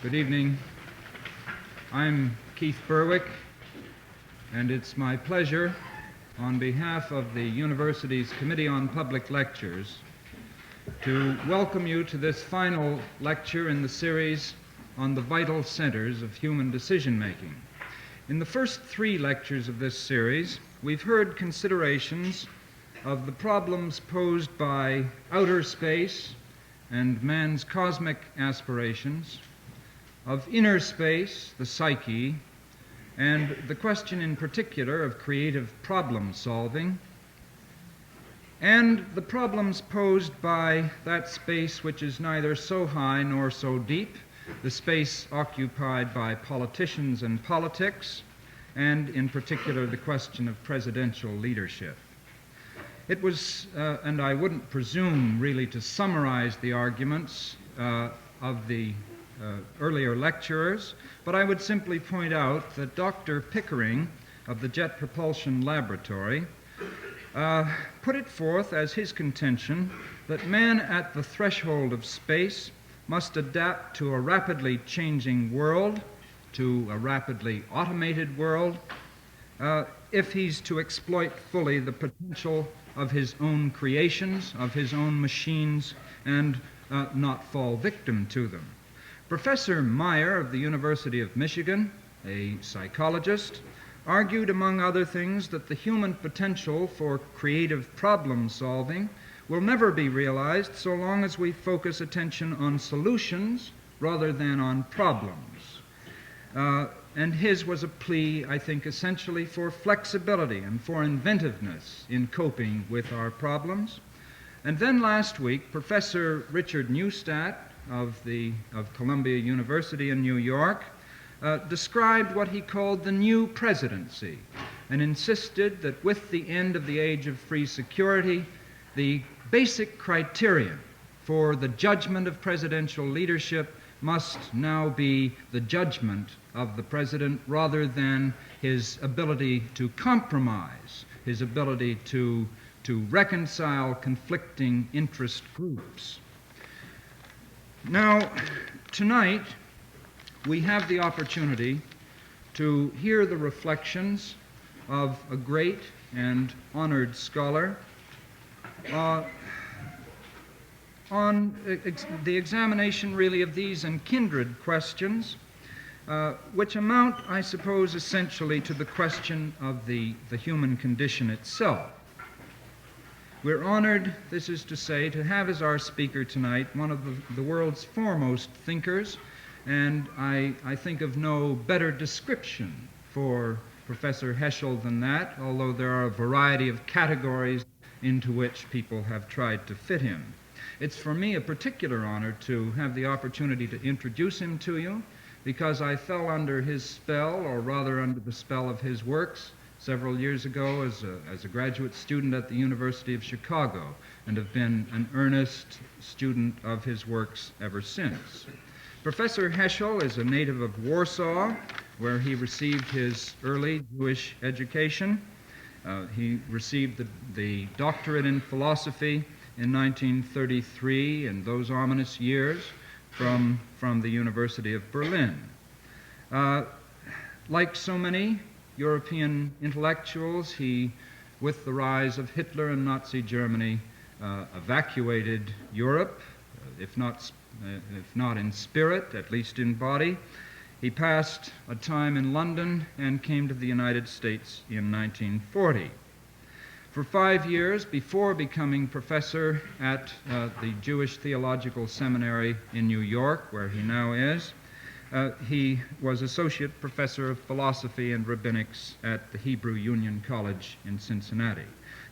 Good evening. I'm Keith Berwick, and it's my pleasure, on behalf of the university's Committee on Public Lectures, to welcome you to this final lecture in the series on the vital centers of human decision-making. In the first three lectures of this series, we've heard considerations of the problems posed by outer space and man's cosmic aspirations, of inner space, the psyche, and the question in particular of creative problem solving, and the problems posed by that space which is neither so high nor so deep, the space occupied by politicians and politics, and in particular the question of presidential leadership. It was, and I wouldn't presume really to summarize the arguments of the earlier lecturers, but I would simply point out that Dr. Pickering of the Jet Propulsion Laboratory put it forth as his contention that man at the threshold of space must adapt to a rapidly changing world, to a rapidly automated world, if he's to exploit fully the potential of his own creations, of his own machines, and not fall victim to them. Professor Meyer of the University of Michigan, a psychologist, argued, among other things, that the human potential for creative problem solving will never be realized so long as we focus attention on solutions rather than on problems. And his was a plea, I think, essentially for flexibility and for inventiveness in coping with our problems. And then last week, Professor Richard Neustadt of Columbia University in New York described what he called the new presidency and insisted that with the end of the age of free security, the basic criterion for the judgment of presidential leadership must now be the judgment of the president rather than his ability to compromise, his ability to reconcile conflicting interest groups. Now, tonight, we have the opportunity to hear the reflections of a great and honored scholar on the examination, really, of these and kindred questions, which amount, I suppose, essentially to the question of the human condition itself. We're honored, this is to say, to have as our speaker tonight one of the world's foremost thinkers, and I think of no better description for Professor Heschel than that, although there are a variety of categories into which people have tried to fit him. It's for me a particular honor to have the opportunity to introduce him to you, because I fell under his spell, or rather under the spell of his works, several years ago as a graduate student at the University of Chicago, and have been an earnest student of his works ever since. Professor Heschel is a native of Warsaw, where he received his early Jewish education. He received the doctorate in philosophy in 1933, in those ominous years, from the University of Berlin. Like so many European intellectuals, he, with the rise of Hitler and Nazi Germany, evacuated Europe, if not in spirit, at least in body. He passed a time in London and came to the United States in 1940. For 5 years before becoming professor at the Jewish Theological Seminary in New York, where he now is, he was associate professor of philosophy and rabbinics at the Hebrew Union College in Cincinnati.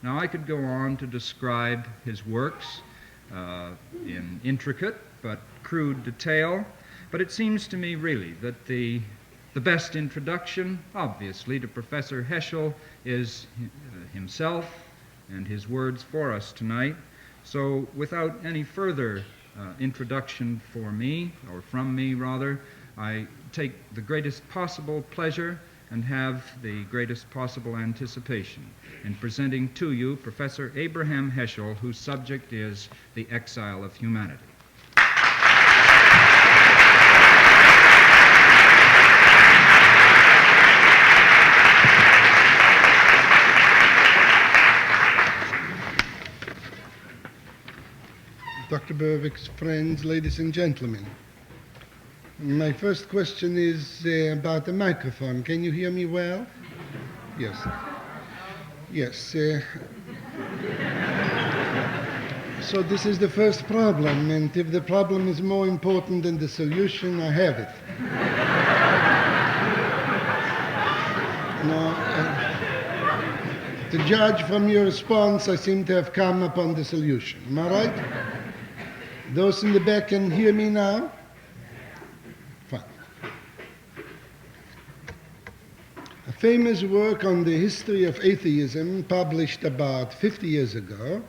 Now, I could go on to describe his works in intricate but crude detail, but it seems to me really that the best introduction, obviously, to Professor Heschel is himself and his words for us tonight. So without any further introduction for me, or from me rather, I take the greatest possible pleasure and have the greatest possible anticipation in presenting to you Professor Abraham Heschel, whose subject is the exile of humanity. Berwick's friends, ladies and gentlemen. My first question is about the microphone. Can you hear me well? Yes. Yes. So this is the first problem, and if the problem is more important than the solution, I have it. Now, to judge from your response, I seem to have come upon the solution. Am I right? Those in the back can hear me now? Fine. A famous work on the history of atheism, published about 50 years ago,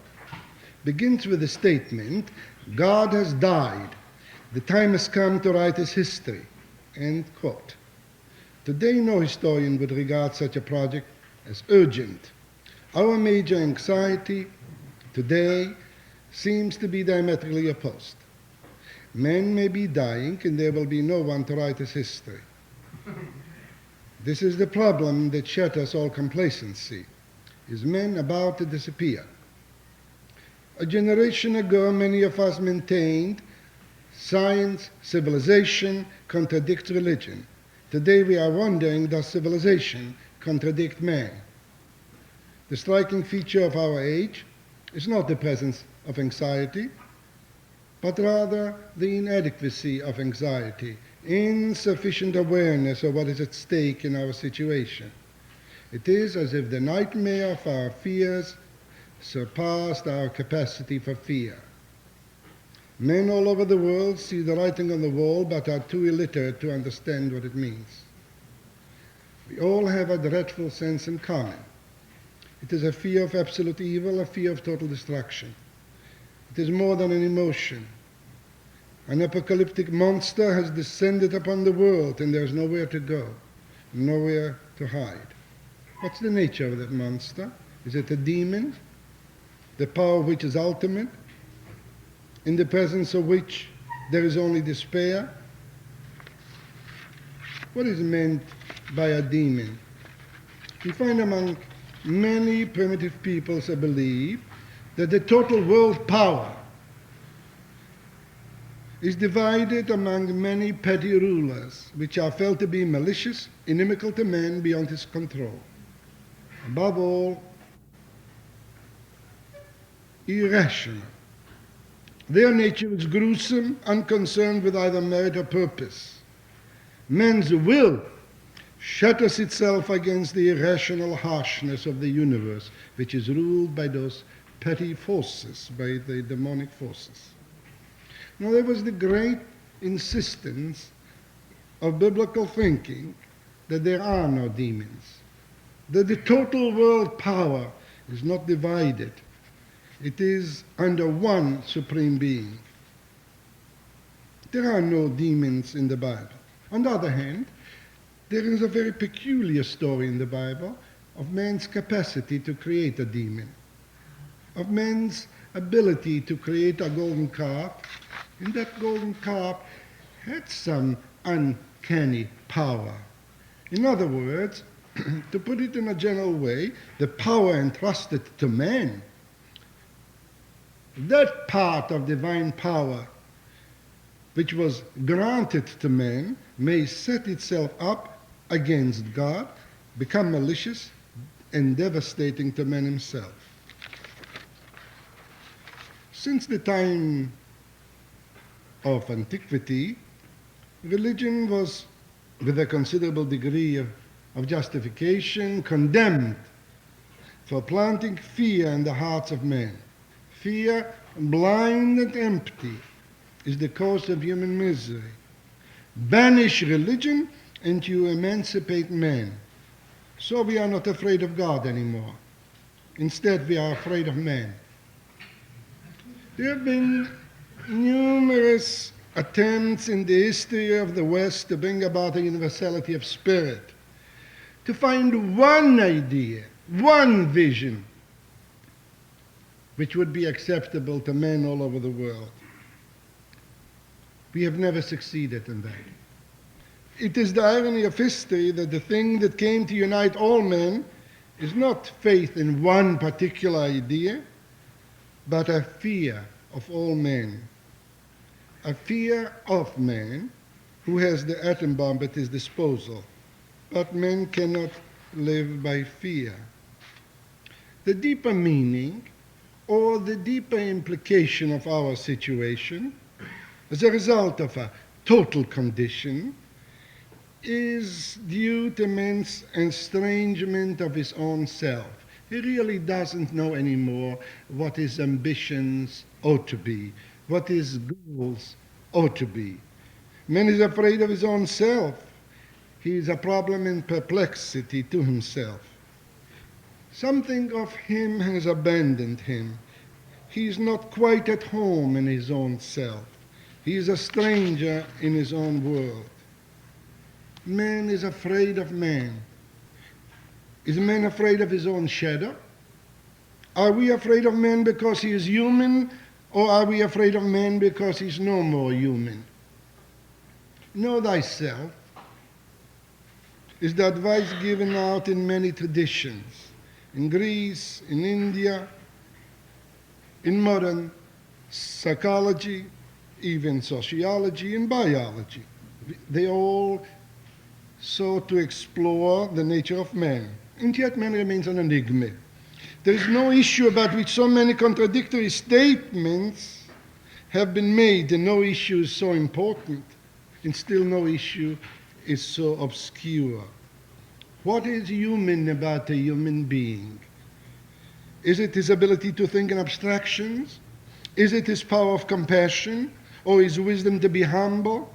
begins with the statement, God has died. The time has come to write his history. End quote. Today, no historian would regard such a project as urgent. Our major anxiety today seems to be diametrically opposed. Men may be dying and there will be no one to write his history. This is the problem that shatters all complacency. Is men about to disappear? A generation ago, many of us maintained science, civilization contradicts religion. Today we are wondering, does civilization contradict man? The striking feature of our age is not the presence of anxiety, but rather the inadequacy of anxiety, insufficient awareness of what is at stake in our situation. It is as if the nightmare of our fears surpassed our capacity for fear. Men all over the world see the writing on the wall but are too illiterate to understand what it means. We all have a dreadful sense in common. It is a fear of absolute evil, a fear of total destruction. It is more than an emotion. An apocalyptic monster has descended upon the world and there is nowhere to go, nowhere to hide. What's the nature of that monster? Is it a demon, the power of which is ultimate, in the presence of which there is only despair? What is meant by a demon? We find among many primitive peoples a belief that the total world power is divided among many petty rulers, which are felt to be malicious, inimical to man, beyond his control. Above all, irrational. Their nature is gruesome, unconcerned with either merit or purpose. Man's will shatters itself against the irrational harshness of the universe, which is ruled by those petty forces, by the demonic forces. Now, there was the great insistence of biblical thinking that there are no demons, that the total world power is not divided. It is under one supreme being. There are no demons in the Bible. On the other hand, there is a very peculiar story in the Bible of man's capacity to create a demon, of man's ability to create a golden calf, and that golden calf had some uncanny power. In other words, to put it in a general way, the power entrusted to man, that part of divine power which was granted to man, may set itself up against God, become malicious and devastating to man himself. Since the time of antiquity, religion was, with a considerable degree of justification, condemned for planting fear in the hearts of men. Fear, blind and empty, is the cause of human misery. Banish religion and you emancipate man. So we are not afraid of God anymore. Instead, we are afraid of man. There have been numerous attempts in the history of the West to bring about a universality of spirit, to find one idea, one vision, which would be acceptable to men all over the world. We have never succeeded in that. It is the irony of history that the thing that came to unite all men is not faith in one particular idea, but a fear of all men, a fear of man who has the atom bomb at his disposal. But man cannot live by fear. The deeper meaning or the deeper implication of our situation as a result of a total condition is due to man's estrangement of his own self. He really doesn't know anymore what his ambitions ought to be, what his goals ought to be. Man is afraid of his own self. He is a problem in perplexity to himself. Something of him has abandoned him. He is not quite at home in his own self. He is a stranger in his own world. Man is afraid of man. Is man afraid of his own shadow? Are we afraid of man because he is human, or are we afraid of man because he is no more human? Know thyself is the advice given out in many traditions, in Greece, in India, in modern psychology, even sociology and biology. They all sought to explore the nature of man, and yet man remains an enigma. There is no issue about which so many contradictory statements have been made, and no issue is so important, and still no issue is so obscure. What is human about a human being? Is it his ability to think in abstractions? Is it his power of compassion, or his wisdom to be humble?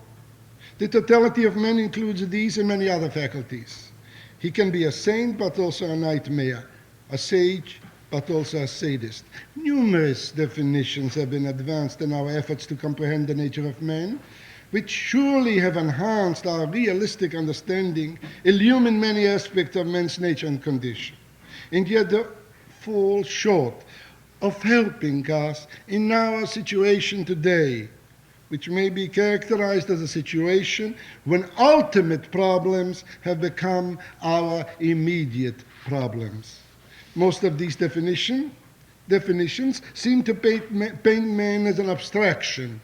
The totality of man includes these and many other faculties. He can be a saint, but also a nightmare, a sage, but also a sadist. Numerous definitions have been advanced in our efforts to comprehend the nature of man, which surely have enhanced our realistic understanding, illumined many aspects of man's nature and condition, and yet they fall short of helping us in our situation today, which may be characterized as a situation when ultimate problems have become our immediate problems. Most of these definitions seem to paint man as an abstraction.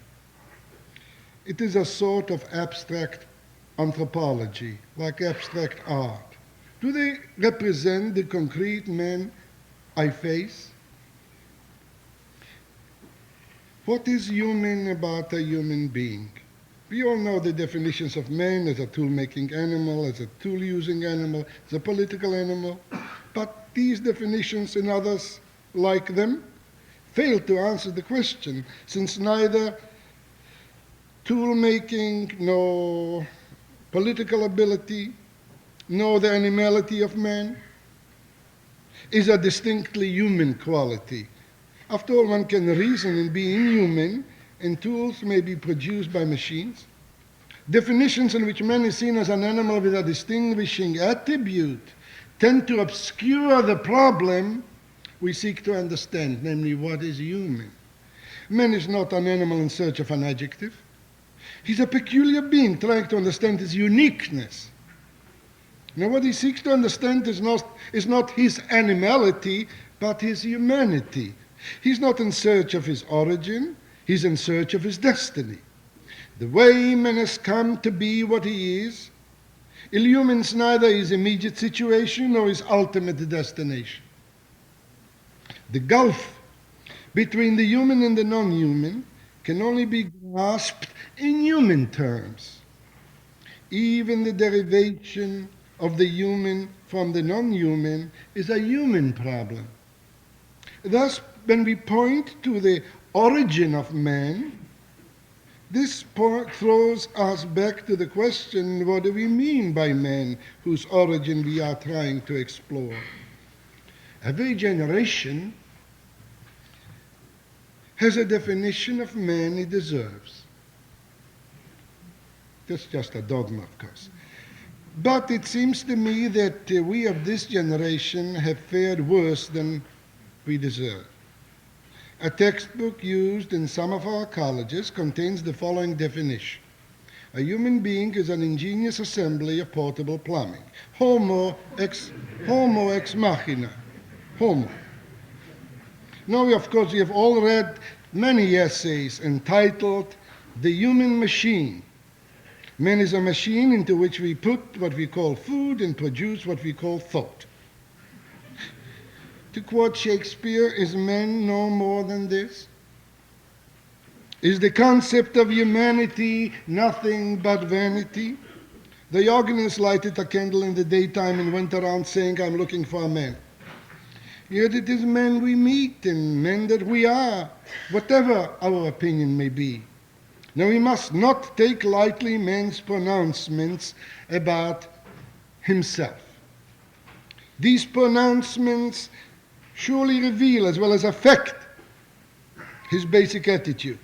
It is a sort of abstract anthropology, like abstract art. Do they represent the concrete man I face? What is human about a human being? We all know the definitions of man as a tool-making animal, as a tool-using animal, as a political animal, but these definitions and others like them fail to answer the question, since neither tool-making, nor political ability, nor the animality of man is a distinctly human quality. After all, one can reason and be inhuman, and tools may be produced by machines. Definitions in which man is seen as an animal with a distinguishing attribute tend to obscure the problem we seek to understand, namely what is human. Man is not an animal in search of an adjective. He's a peculiar being trying to understand his uniqueness. Now, what he seeks to understand is not his animality, but his humanity. He's not in search of his origin, he's in search of his destiny. The way man has come to be what he is illumines neither his immediate situation nor his ultimate destination. The gulf between the human and the non-human can only be grasped in human terms. Even the derivation of the human from the non-human is a human problem. Thus, when we point to the origin of man, this throws us back to the question, what do we mean by man, whose origin we are trying to explore? Every generation has a definition of man it deserves. That's just a dogma, of course. But it seems to me that we of this generation have fared worse than we deserve. A textbook used in some of our colleges contains the following definition. A human being is an ingenious assembly of portable plumbing. Homo ex machina. Homo. Now, of course, we have all read many essays entitled the human machine. Man is a machine into which we put what we call food and produce what we call thought. To quote Shakespeare, is man no more than this? Is the concept of humanity nothing but vanity? The organist lighted a candle in the daytime and went around saying, I'm looking for a man. Yet it is men we meet and men that we are, whatever our opinion may be. Now we must not take lightly man's pronouncements about himself. These pronouncements surely reveal as well as affect his basic attitude.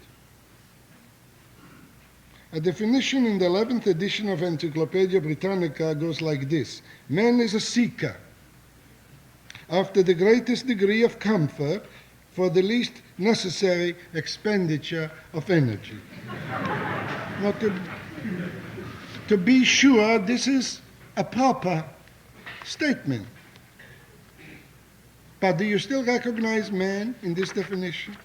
A definition in the 11th edition of Encyclopedia Britannica goes like this: man is a seeker after the greatest degree of comfort for the least necessary expenditure of energy. Now, to be sure, this is a proper statement. But do you still recognize man in this definition?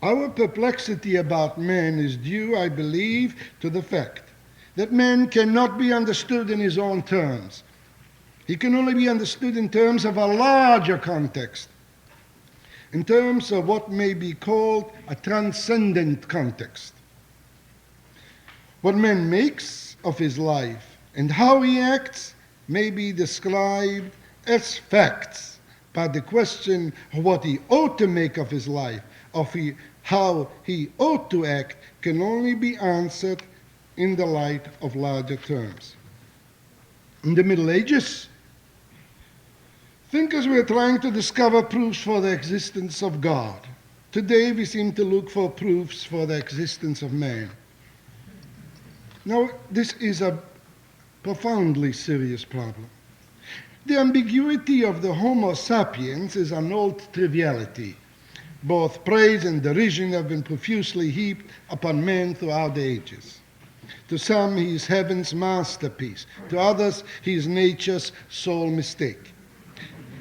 Our perplexity about man is due, I believe, to the fact that man cannot be understood in his own terms. He can only be understood in terms of a larger context, in terms of what may be called a transcendent context. What man makes of his life and how he acts may be described as facts, but the question of what he ought to make of his life, how he ought to act, can only be answered in the light of larger terms. In the Middle Ages, thinkers were trying to discover proofs for the existence of God. Today we seem to look for proofs for the existence of man. Now, this is a profoundly serious problem. The ambiguity of the Homo sapiens is an old triviality. Both praise and derision have been profusely heaped upon man throughout the ages. To some, he is heaven's masterpiece. To others, he is nature's sole mistake.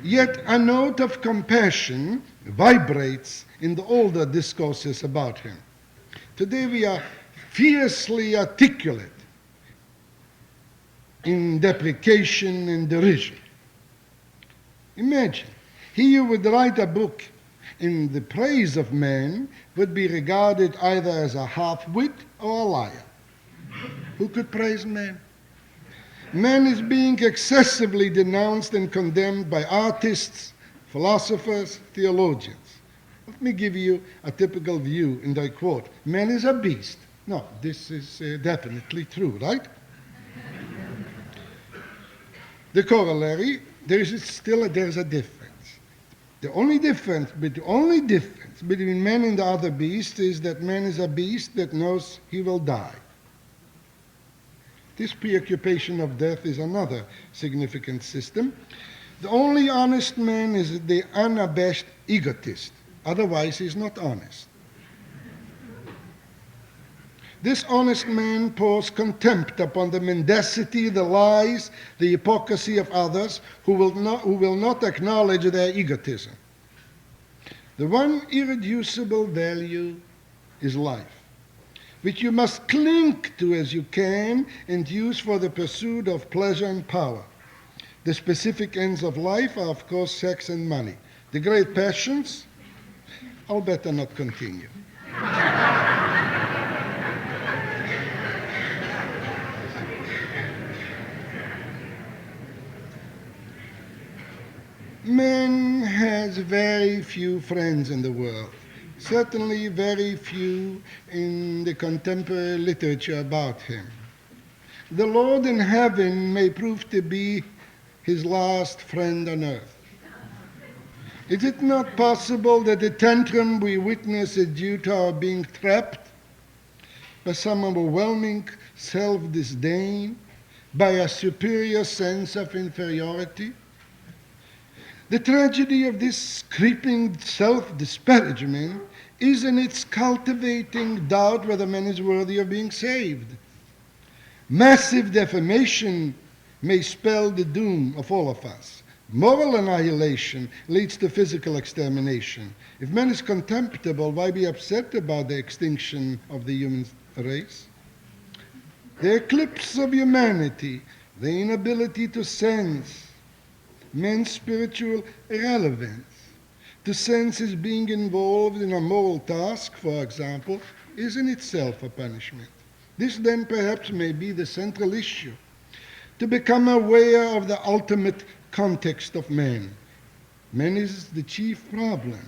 Yet a note of compassion vibrates in the older discourses about him. Today we are fiercely articulate in deprecation and derision. Imagine, he who would write a book in the praise of man would be regarded either as a half-wit or a liar. Who could praise man? Man is being excessively denounced and condemned by artists, philosophers, theologians. Let me give you a typical view, and I quote, man is a beast. No, this is definitely true, right? The corollary, there's a difference. The only difference between man and the other beast is that man is a beast that knows he will die. This preoccupation of death is another significant system. The only honest man is the unabashed egotist. Otherwise, he's not honest. This honest man pours contempt upon the mendacity, the lies, the hypocrisy of others who will not acknowledge their egotism. The one irreducible value is life, which you must cling to as you can and use for the pursuit of pleasure and power. The specific ends of life are, of course, sex and money. The great passions, I'll better not continue. Man has very few friends in the world, certainly very few in the contemporary literature about him. The Lord in heaven may prove to be his last friend on earth. Is it not possible that the tantrum we witness is due to our being trapped by some overwhelming self-disdain, by a superior sense of inferiority? The tragedy of this creeping self-disparagement is in its cultivating doubt whether man is worthy of being saved. Massive defamation may spell the doom of all of us. Moral annihilation leads to physical extermination. If man is contemptible, why be upset about the extinction of the human race? The eclipse of humanity, the inability to sense man's spiritual irrelevance, to sense his being involved in a moral task, for example, is in itself a punishment. This then perhaps may be the central issue, to become aware of the ultimate context of man. Man is the chief problem.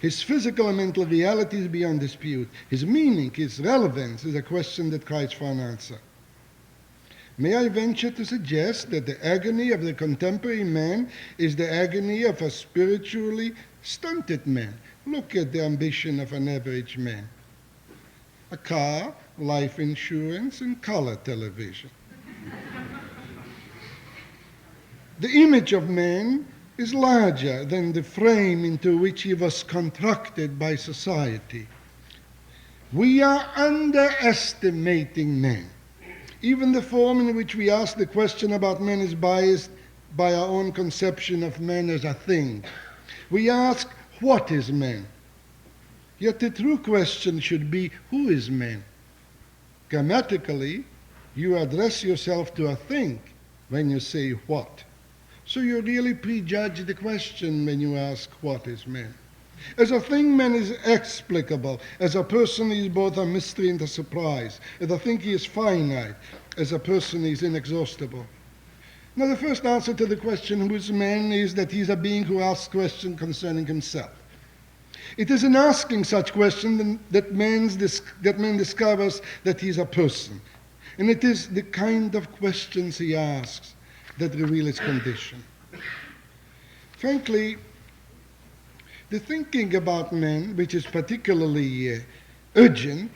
His physical and mental reality is beyond dispute. His meaning, his relevance is a question that cries for an answer. May I venture to suggest that the agony of the contemporary man is the agony of a spiritually stunted man? Look at the ambition of an average man. A car, life insurance, and color television. The image of man is larger than the frame into which he was constructed by society. We are underestimating man. Even the form in which we ask the question about man is biased by our own conception of man as a thing. We ask, what is man? Yet the true question should be, who is man? Grammatically, you address yourself to a thing when you say what. So you really prejudge the question when you ask, what is man? As a thing, man is explicable. As a person, he is both a mystery and a surprise. As a thing, he is finite. As a person, he is inexhaustible. Now, the first answer to the question, who is man, is that he is a being who asks questions concerning himself. It is in asking such questions that man discovers that he is a person. And it is the kind of questions he asks that reveal his condition. Frankly, the thinking about man, which is particularly urgent,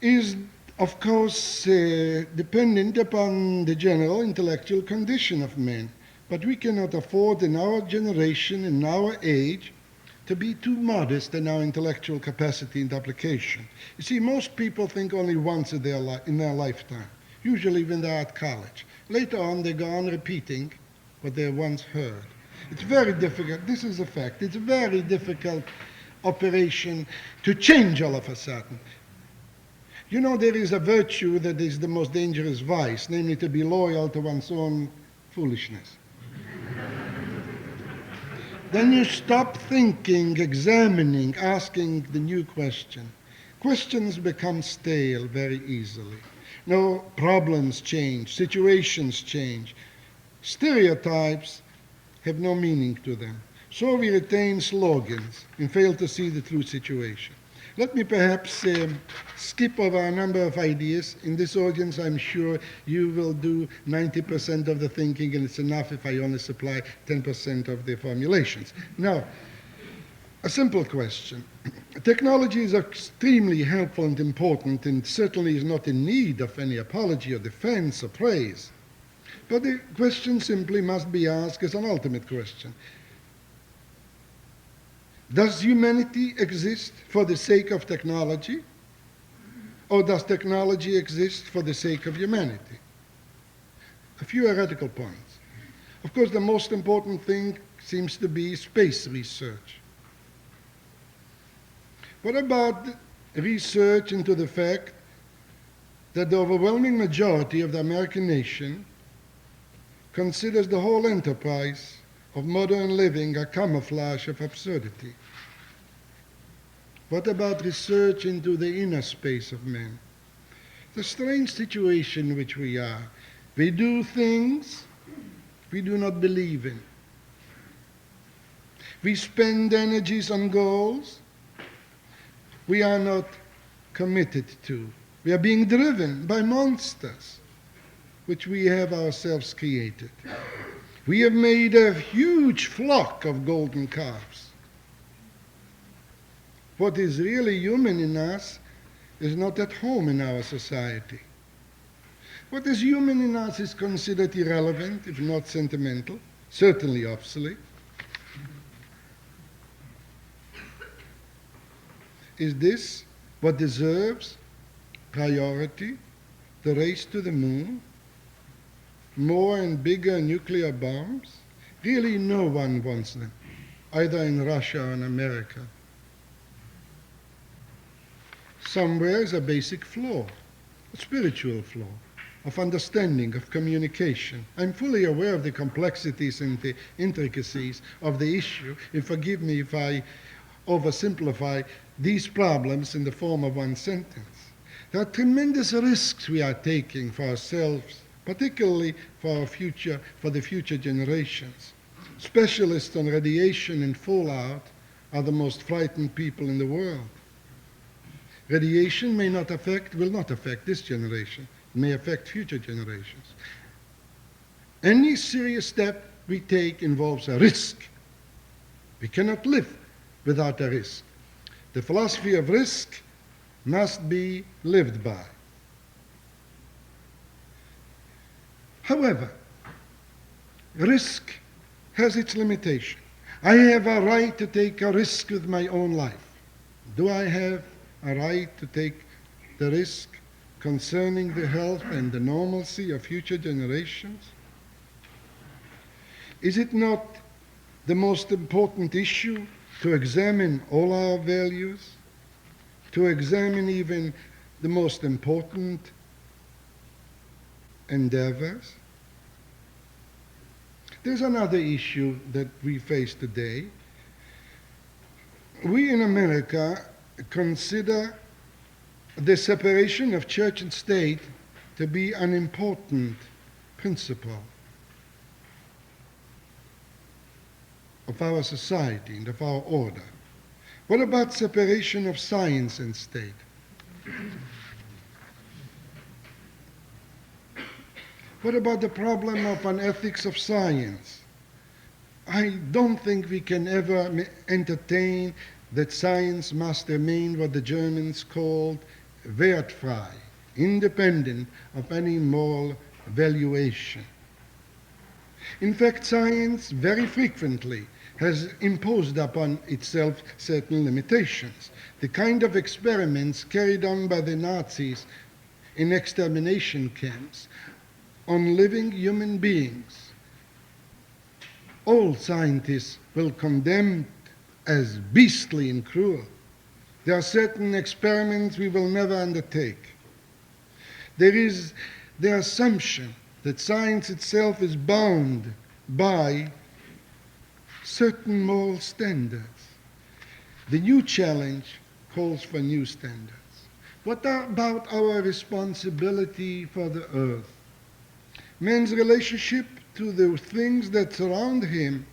is, of course, dependent upon the general intellectual condition of man. But we cannot afford in our generation, in our age, to be too modest in our intellectual capacity and application. You see, most people think only once in their lifetime, usually when they're at college. Later on, they go on repeating what they once heard. It's very difficult. This is a fact. It's a very difficult operation to change all of a sudden. You know, there is a virtue that is the most dangerous vice, namely to be loyal to one's own foolishness. Then you stop thinking, examining, asking the new question. Questions become stale very easily. No, problems change, situations change. Stereotypes have no meaning to them. So we retain slogans and fail to see the true situation. Let me perhaps skip over a number of ideas. In this audience, I'm sure you will do 90% of the thinking, and it's enough if I only supply 10% of the formulations. Now, a simple question. Technology is extremely helpful and important, and certainly is not in need of any apology or defense or praise. But the question simply must be asked as an ultimate question. Does humanity exist for the sake of technology, or does technology exist for the sake of humanity? A few heretical points. Of course, the most important thing seems to be space research. What about research into the fact that the overwhelming majority of the American nation considers the whole enterprise of modern living a camouflage of absurdity? What about research into the inner space of man? The strange situation in which we are. We do things we do not believe in. We spend energies on goals we are not committed to. We are being driven by monsters which we have ourselves created. We have made a huge flock of golden calves. What is really human in us is not at home in our society. What is human in us is considered irrelevant, if not sentimental, certainly obsolete. Is this what deserves priority, the race to the moon? more and bigger nuclear bombs? Really, no one wants them, either in Russia or in America. Somewhere is a basic flaw, a spiritual flaw, of understanding, of communication. I'm fully aware of the complexities and the intricacies of the issue, and forgive me if I oversimplify these problems in the form of one sentence. There are tremendous risks we are taking for ourselves, particularly for the future generations. Specialists on radiation and fallout are the most frightened people in the world. Radiation will not affect this generation. It may affect future generations. Any serious step we take involves a risk. We cannot live without a risk. The philosophy of risk must be lived by. However, risk has its limitation. I have a right to take a risk with my own life. Do I have a right to take the risk concerning the health and the normalcy of future generations? Is it not the most important issue to examine all our values, to examine even the most important endeavors? There's another issue that we face today. We in America consider the separation of church and state to be an important principle of our society and of our order. What about separation of science and state? What about the problem of an ethics of science? I don't think we can ever entertain that science must remain what the Germans called wertfrei, independent of any moral valuation. In fact, science very frequently has imposed upon itself certain limitations. The kind of experiments carried on by the Nazis in extermination camps on living human beings, all scientists will condemn as beastly and cruel. There are certain experiments we will never undertake. There is the assumption that science itself is bound by certain moral standards. The new challenge calls for new standards. What about our responsibility for the earth? Man's relationship to the things that surround him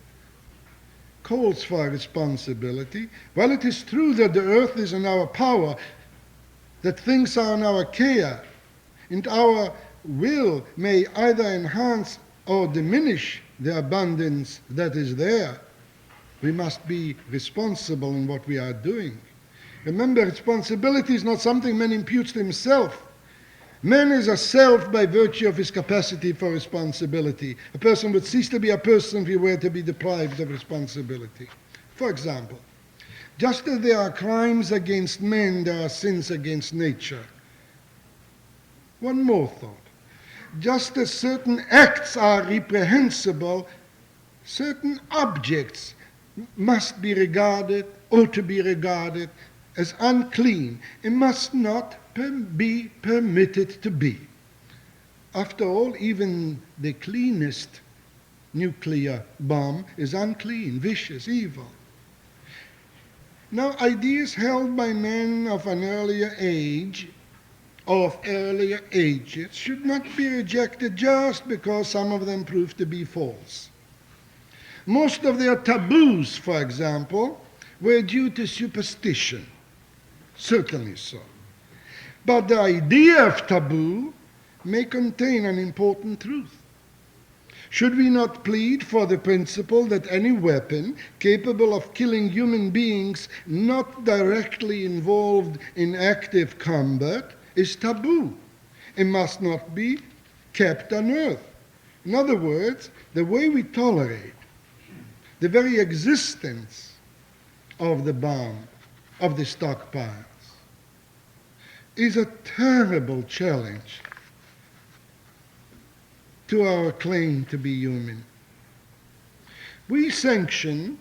calls for responsibility. While it is true that the earth is in our power, that things are in our care, and our will may either enhance or diminish the abundance that is there, we must be responsible in what we are doing. Remember, responsibility is not something man imputes to himself. Man is a self by virtue of his capacity for responsibility. A person would cease to be a person if he were to be deprived of responsibility. For example, just as there are crimes against men, there are sins against nature. One more thought. Just as certain acts are reprehensible, certain objects must be regarded, or to be regarded, as unclean and must not be permitted to be. After all, even the cleanest nuclear bomb is unclean, vicious, evil. Now, ideas held by men of an earlier age, of earlier ages, should not be rejected just because some of them prove to be false. Most of their taboos, for example, were due to superstition. Certainly so. But the idea of taboo may contain an important truth. Should we not plead for the principle that any weapon capable of killing human beings not directly involved in active combat is taboo and must not be kept on earth? In other words, the way we tolerate the very existence of the bomb, of the stockpiles, is a terrible challenge to our claim to be human. We sanction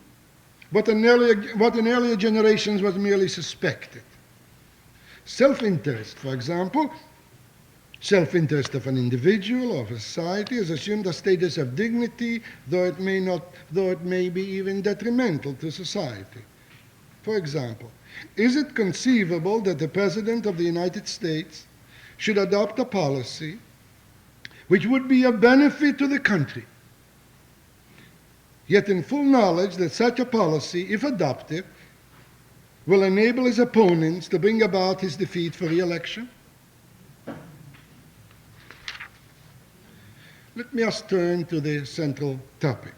what in earlier generations was merely suspected. Self-interest, for example, self-interest of an individual or of a society is assumed a status of dignity, though it may be even detrimental to society. For example, is it conceivable that the President of the United States should adopt a policy which would be of benefit to the country, yet in full knowledge that such a policy, if adopted, will enable his opponents to bring about his defeat for re-election? Let me just turn to the central topic.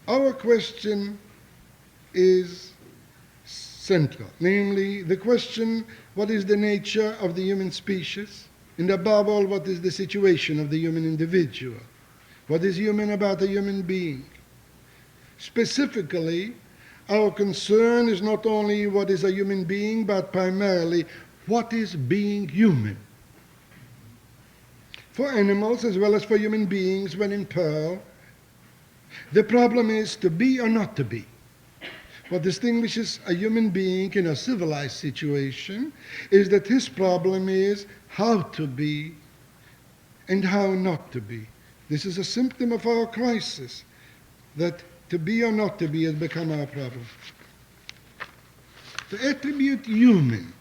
Our question is central, namely the question, what is the nature of the human species? And above all, what is the situation of the human individual? What is human about a human being? Specifically, our concern is not only what is a human being, but primarily what is being human. For animals as well as for human beings, when in peril, the problem is to be or not to be. What distinguishes a human being in a civilized situation is that his problem is how to be and how not to be. This is a symptom of our crisis, that to be or not to be has become our problem. To attribute human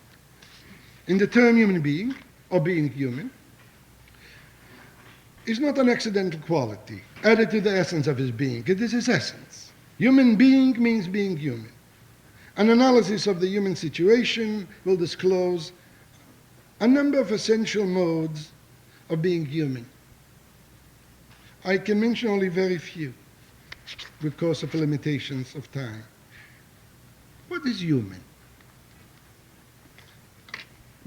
in the term human being, or being human, is not an accidental quality added to the essence of his being. It is his essence. Human being means being human. An analysis of the human situation will disclose a number of essential modes of being human. I can mention only very few because of the limitations of time. What is human?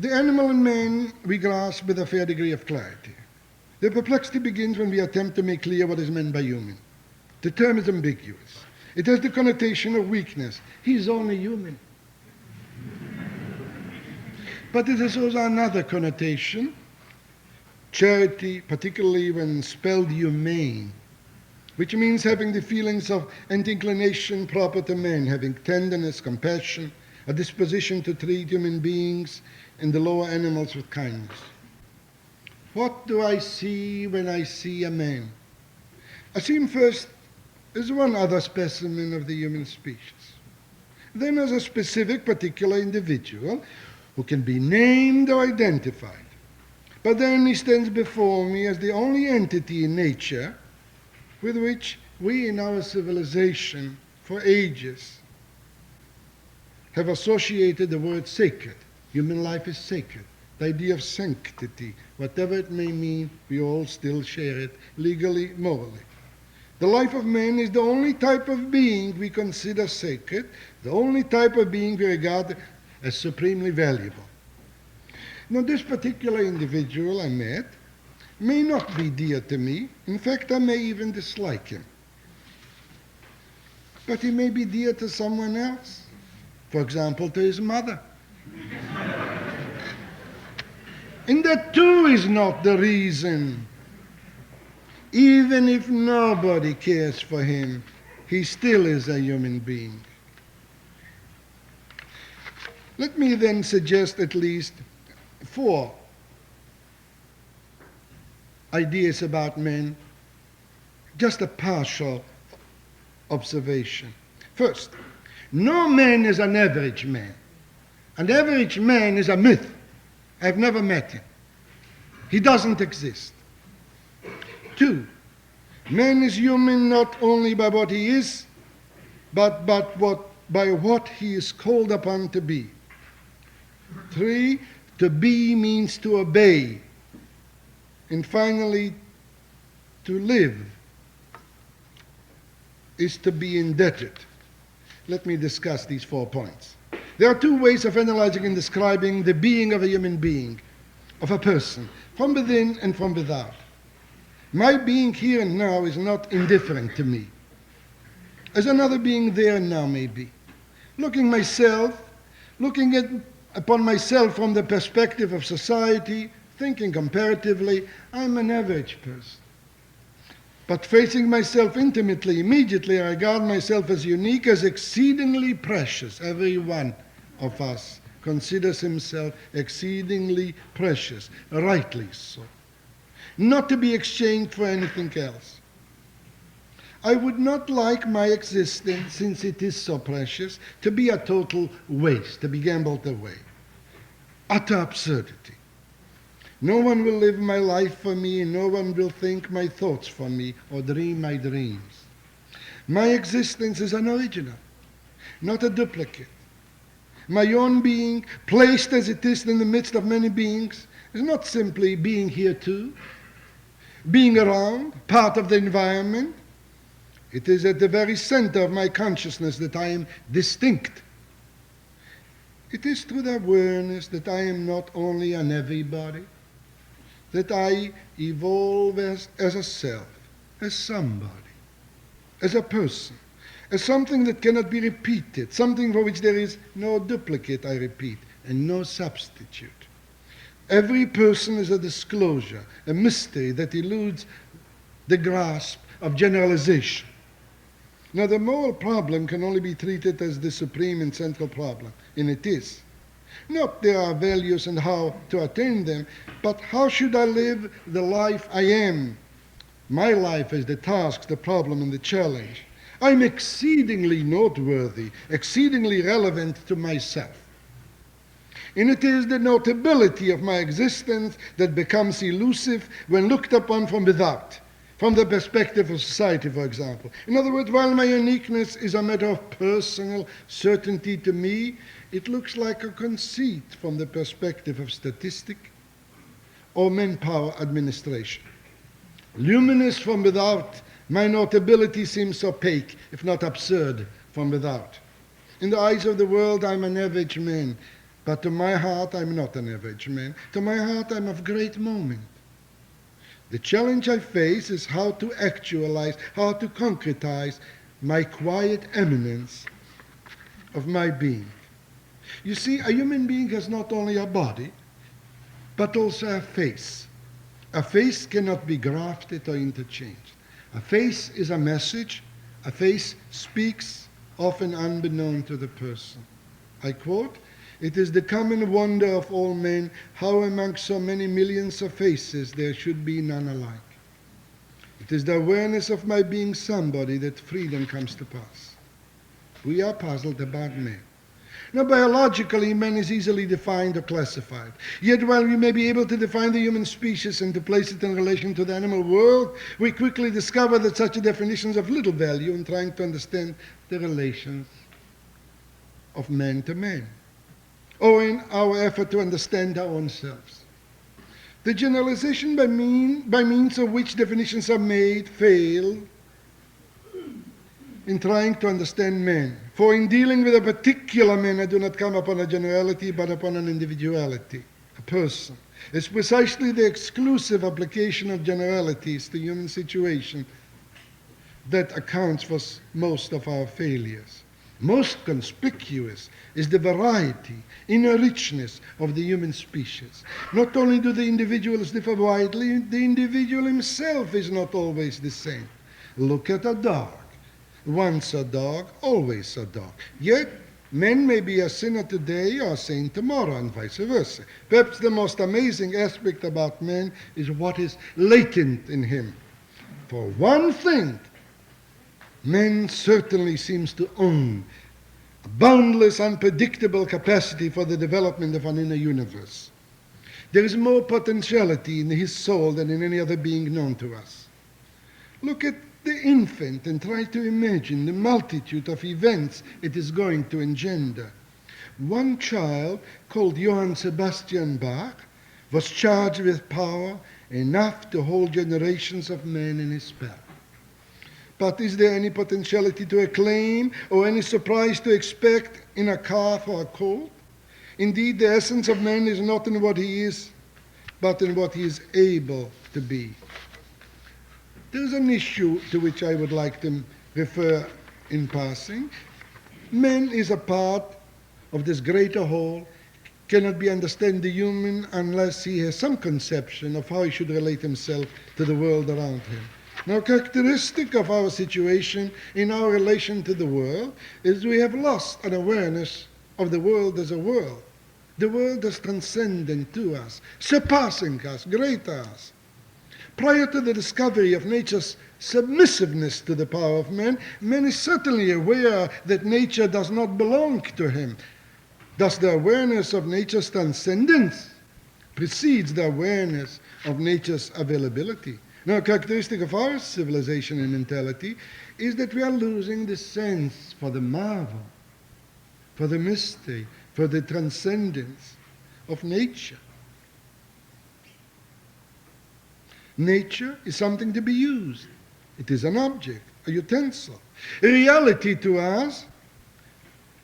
The animal and man we grasp with a fair degree of clarity. The perplexity begins when we attempt to make clear what is meant by human. The term is ambiguous. It has the connotation of weakness. He is only human. But it has also another connotation, charity, particularly when spelled humane, which means having the feelings of and inclination proper to men, having tenderness, compassion, a disposition to treat human beings and the lower animals with kindness. What do I see when I see a man? I see him first as one other specimen of the human species, then as a specific particular individual who can be named or identified. But then he stands before me as the only entity in nature with which we in our civilization for ages have associated the word sacred. Human life is sacred. The idea of sanctity, whatever it may mean, we all still share it, legally, morally. The life of man is the only type of being we consider sacred, the only type of being we regard as supremely valuable. Now, this particular individual I met may not be dear to me. In fact, I may even dislike him. But he may be dear to someone else, for example, to his mother. And that too is not the reason. Even if nobody cares for him, he still is a human being. Let me then suggest at least 4 ideas about men, just a partial observation. First, no man is an average man. An average man is a myth. I've never met him. He doesn't exist. 2, man is human not only by what he is, but by what he is called upon to be. 3, to be means to obey. And finally, to live is to be indebted. Let me discuss these 4 points. There are 2 ways of analyzing and describing the being of a human being, of a person, from within and from without. My being here and now is not indifferent to me, as another being there and now may be. Looking upon myself from the perspective of society, thinking comparatively, I'm an average person. But facing myself intimately, immediately, I regard myself as unique, as exceedingly precious. Every one of us considers himself exceedingly precious, rightly so, not to be exchanged for anything else. I would not like my existence, since it is so precious, to be a total waste, to be gambled away. Utter absurdity. No one will live my life for me, and no one will think my thoughts for me or dream my dreams. My existence is an original, not a duplicate. My own being, placed as it is in the midst of many beings, is not simply being here too, being around, part of the environment. It is at the very center of my consciousness that I am distinct. It is through the awareness that I am not only an everybody, that I evolve as a self, as somebody, as a person, as something that cannot be repeated, something for which there is no duplicate, I repeat, and no substitute. Every person is a disclosure, a mystery that eludes the grasp of generalization. Now, the moral problem can only be treated as the supreme and central problem, and it is. Not there are values and how to attain them, but how should I live the life I am? My life is the task, the problem, and the challenge. I'm exceedingly noteworthy, exceedingly relevant to myself. And it is the notability of my existence that becomes elusive when looked upon from without, from the perspective of society, for example. In other words, while my uniqueness is a matter of personal certainty to me, it looks like a conceit from the perspective of statistic or manpower administration. Luminous from without, my notability seems opaque, if not absurd, from without. In the eyes of the world, I'm an average man, but to my heart, I'm not an average man. To my heart, I'm of great moment. The challenge I face is how to actualize, how to concretize my quiet eminence of my being. You see, a human being has not only a body, but also a face. A face cannot be grafted or interchanged. A face is a message. A face speaks, often unbeknown to the person. I quote, "It is the common wonder of all men how among so many millions of faces there should be none alike. It is the awareness of my being somebody that freedom comes to pass." We are puzzled about man. Now, biologically, man is easily defined or classified. Yet, while we may be able to define the human species and to place it in relation to the animal world, we quickly discover that such a definition is of little value in trying to understand the relations of man to man, or in our effort to understand our own selves. The generalization by means of which definitions are made fail in trying to understand man. For in dealing with a particular man, I do not come upon a generality, but upon an individuality, a person. It's precisely the exclusive application of generalities to human situation that accounts for most of our failures. Most conspicuous is the variety, inner richness of the human species. Not only do the individuals differ widely, the individual himself is not always the same. Look at a dog. Once a dog, always a dog. Yet, man may be a sinner today or a saint tomorrow, and vice versa. Perhaps the most amazing aspect about man is what is latent in him. For one thing, man certainly seems to own a boundless, unpredictable capacity for the development of an inner universe. There is more potentiality in his soul than in any other being known to us. Look at the infant and try to imagine the multitude of events it is going to engender. One child, called Johann Sebastian Bach, was charged with power enough to hold generations of men in his spell. But is there any potentiality to acclaim or any surprise to expect in a calf or a colt? Indeed, the essence of man is not in what he is, but in what he is able to be. There is an issue to which I would like to refer in passing. Man is a part of this greater whole, cannot be understood the human unless he has some conception of how he should relate himself to the world around him. Now, characteristic of our situation in our relation to the world is we have lost an awareness of the world as a world. The world is transcendent to us, surpassing us, greater us. Prior to the discovery of nature's submissiveness to the power of man, man is certainly aware that nature does not belong to him. Thus, the awareness of nature's transcendence precedes the awareness of nature's availability. Now, a characteristic of our civilization and mentality is that we are losing the sense for the marvel, for the mystery, for the transcendence of nature. Nature is something to be used. It is an object, a utensil. Reality to us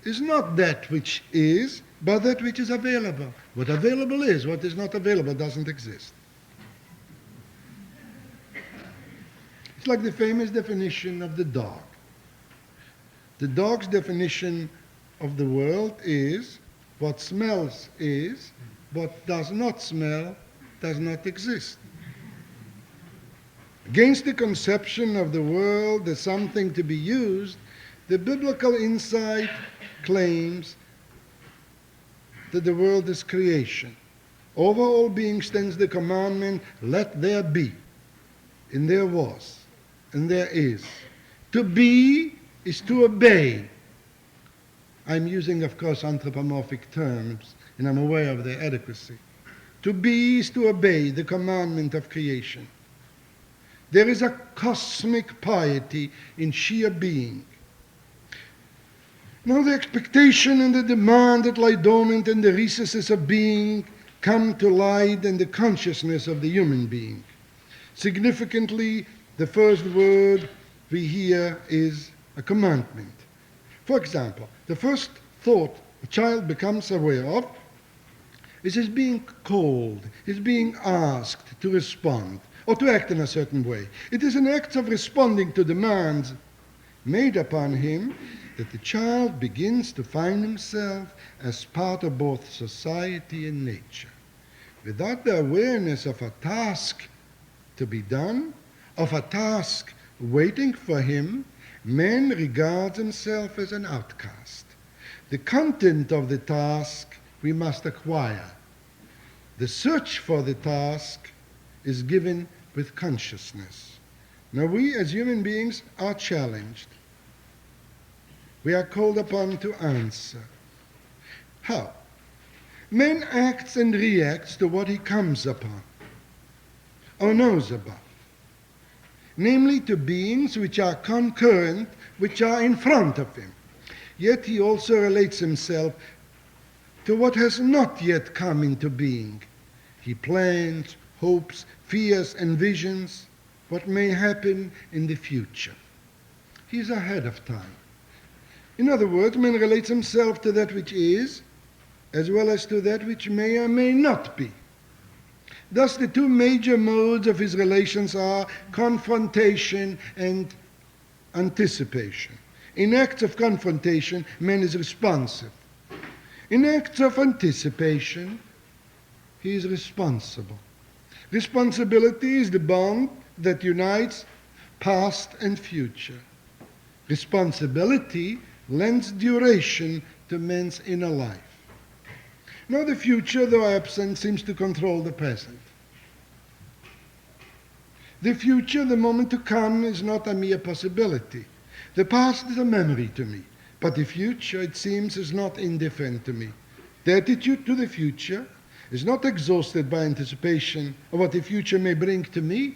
is not that which is, but that which is available. What available is, what is not available doesn't exist. It's like the famous definition of the dog. The dog's definition of the world is what smells is, what does not smell does not exist. Against the conception of the world as something to be used, the biblical insight claims that the world is creation. Over all being stands the commandment, let there be, and there was, and there is. To be is to obey. I'm using, of course, anthropomorphic terms, and I'm aware of their adequacy. To be is to obey the commandment of creation. There is a cosmic piety in sheer being. Now the expectation and the demand that lie dormant in the recesses of being come to light in the consciousness of the human being. Significantly, the first word we hear is a commandment. For example, the first thought a child becomes aware of is his being called, his being asked to respond or to act in a certain way. It is an act of responding to demands made upon him that the child begins to find himself as part of both society and nature. Without the awareness of a task to be done, of a task waiting for him, man regards himself as an outcast. The content of the task we must acquire. The search for the task is given with consciousness. Now we as human beings are challenged. We are called upon to answer. How? Man acts and reacts to what he comes upon or knows about, namely to beings which are concurrent, which are in front of him. Yet he also relates himself to what has not yet come into being. He plans, hopes, fears, envisions what may happen in the future. He is ahead of time. In other words, man relates himself to that which is, as well as to that which may or may not be. Thus, the two major modes of his relations are confrontation and anticipation. In acts of confrontation, man is responsive. In acts of anticipation, he is responsible. Responsibility is the bond that unites past and future. Responsibility lends duration to man's inner life. Now the future, though absent, seems to control the present. The future, the moment to come, is not a mere possibility. The past is a memory to me, but the future, it seems, is not indifferent to me. The attitude to the future is not exhausted by anticipation of what the future may bring to me.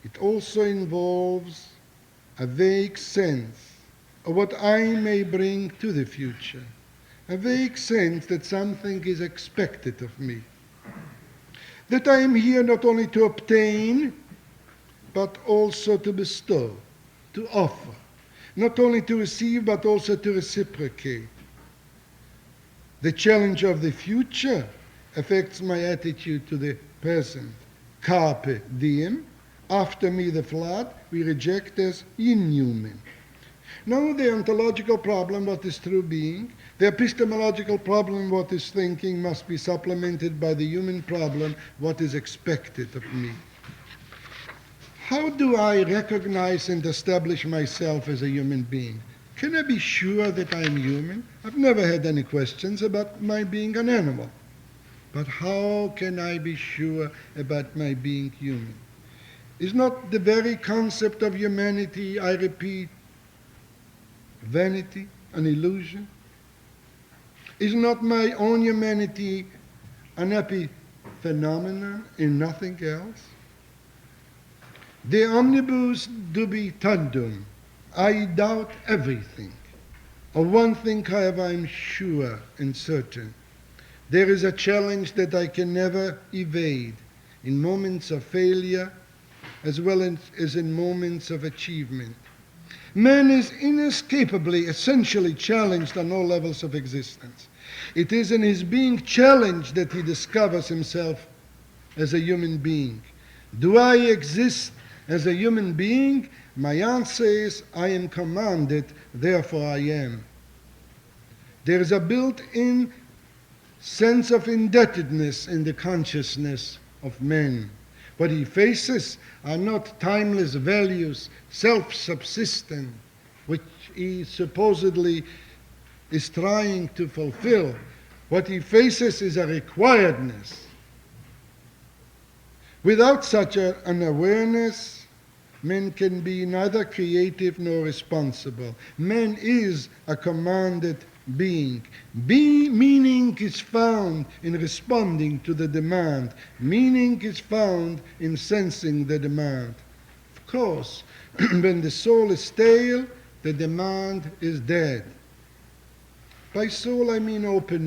It also involves a vague sense of what I may bring to the future, a vague sense that something is expected of me, that I am here not only to obtain, but also to bestow, to offer, not only to receive, but also to reciprocate. The challenge of the future affects my attitude to the present. Carpe diem, after me the flood, we reject as inhuman. Now the ontological problem, what is true being, the epistemological problem, what is thinking, must be supplemented by the human problem, what is expected of me. How do I recognize and establish myself as a human being? Can I be sure that I am human? I've never had any questions about my being an animal. But how can I be sure about my being human? Is not the very concept of humanity, I repeat, vanity, an illusion? Is not my own humanity an epiphenomenon and nothing else? De omnibus dubitandum. I doubt everything. Of one thing, however, I am sure and certain. There is a challenge that I can never evade in moments of failure as well as in moments of achievement. Man is inescapably, essentially challenged on all levels of existence. It is in his being challenged that he discovers himself as a human being. Do I exist as a human being? My answer is, I am commanded, therefore I am. There is a built-in sense of indebtedness in the consciousness of man. What he faces are not timeless values, self-subsistent, which he supposedly is trying to fulfill. What he faces is a requiredness. Without such an awareness, man can be neither creative nor responsible. Man is a commanded being. Meaning is found in responding to the demand. Meaning is found in sensing the demand. Of course, when the soul is stale, the demand is dead. By soul I mean open